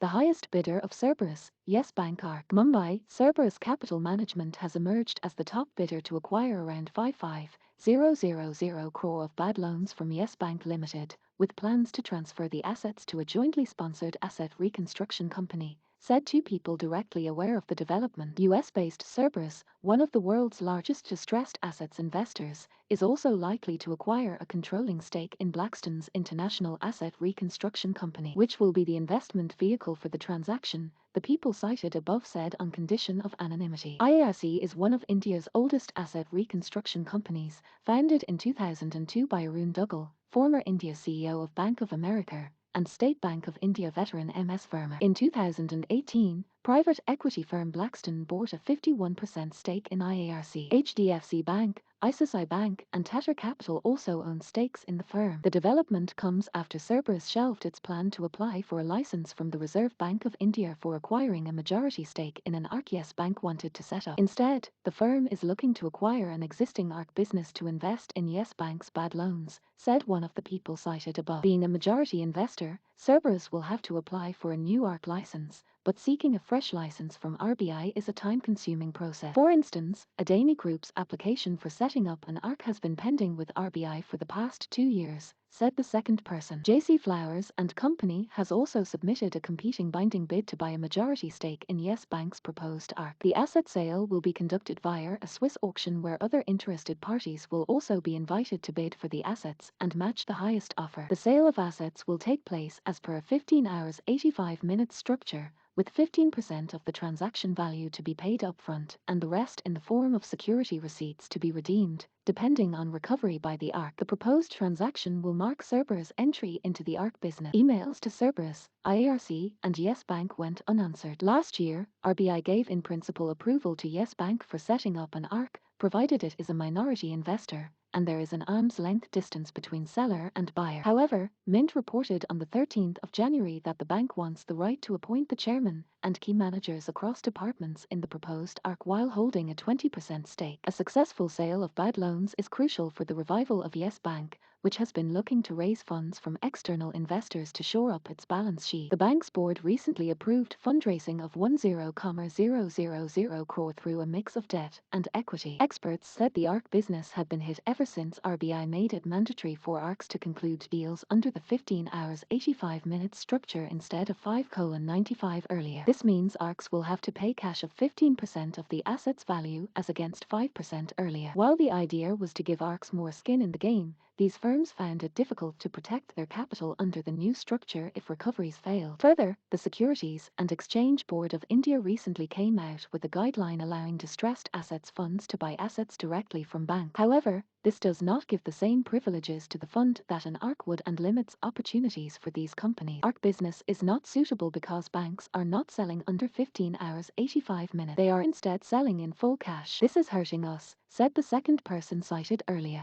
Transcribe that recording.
the highest bidder of Cerberus Yes Bank ARC. Mumbai, Cerberus Capital Management has emerged as the top bidder to acquire around 55,000 crore of bad loans from Yes Bank Limited, with plans to transfer the assets to a jointly sponsored asset reconstruction company, said two people directly aware of the development. US-based Cerberus, one of the world's largest distressed assets investors, is also likely to acquire a controlling stake in Blackstone's International Asset Reconstruction Company, which will be the investment vehicle for the transaction, the people cited above said on condition of anonymity. IARC is one of India's oldest asset reconstruction companies, founded in 2002 by Arun Duggal, former India CEO of Bank of America, and State Bank of India veteran MS Verma. In 2018, private equity firm Blackstone bought a 51% stake in IARC. HDFC Bank, ICICI Bank, and Tata Capital also own stakes in the firm. The development comes after Cerberus shelved its plan to apply for a license from the Reserve Bank of India for acquiring a majority stake in an ARC Yes Bank wanted to set up. Instead, the firm is looking to acquire an existing ARC business to invest in Yes Bank's bad loans, said one of the people cited above. Being a majority investor, Cerberus will have to apply for a new ARC license, but seeking a fresh license from RBI is a time-consuming process. For instance, Adani Group's application for setting up an ARC has been pending with RBI for the past 2 years, said the second person. JC Flowers and Company has also submitted a competing binding bid to buy a majority stake in Yes Bank's proposed ARC. The asset sale will be conducted via a Swiss auction where other interested parties will also be invited to bid for the assets and match the highest offer. The sale of assets will take place as per a 15 hours 85 minutes structure, with 15% of the transaction value to be paid upfront and the rest in the form of security receipts to be redeemed, depending on recovery by the ARC. The proposed transaction will mark Cerberus' entry into the ARC business. Emails to Cerberus, IARC, and Yes Bank went unanswered. Last year, RBI gave in principle approval to Yes Bank for setting up an ARC, provided it is a minority investor, and there is an arm's length distance between seller and buyer. However, Mint reported on the 13th of January that the bank wants the right to appoint the chairman and key managers across departments in the proposed ARC while holding a 20% stake. A successful sale of bad loans is crucial for the revival of Yes Bank, which has been looking to raise funds from external investors to shore up its balance sheet. The bank's board recently approved fundraising of 10,000 crore through a mix of debt and equity. Experts said the ARC business had been hit ever since RBI made it mandatory for ARCs to conclude deals under the 15 hours 85 minutes structure instead of 5:95 earlier. This means ARCs will have to pay cash of 15% of the asset's value as against 5% earlier. While the idea was to give ARCs more skin in the game, these firms found it difficult to protect their capital under the new structure if recoveries failed. Further, the Securities and Exchange Board of India recently came out with a guideline allowing distressed assets funds to buy assets directly from banks. However, this does not give the same privileges to the fund that an ARC would and limits opportunities for these companies. ARC business is not suitable because banks are not selling under 15 hours 85 minutes. They are instead selling in full cash. This is hurting us, said the second person cited earlier.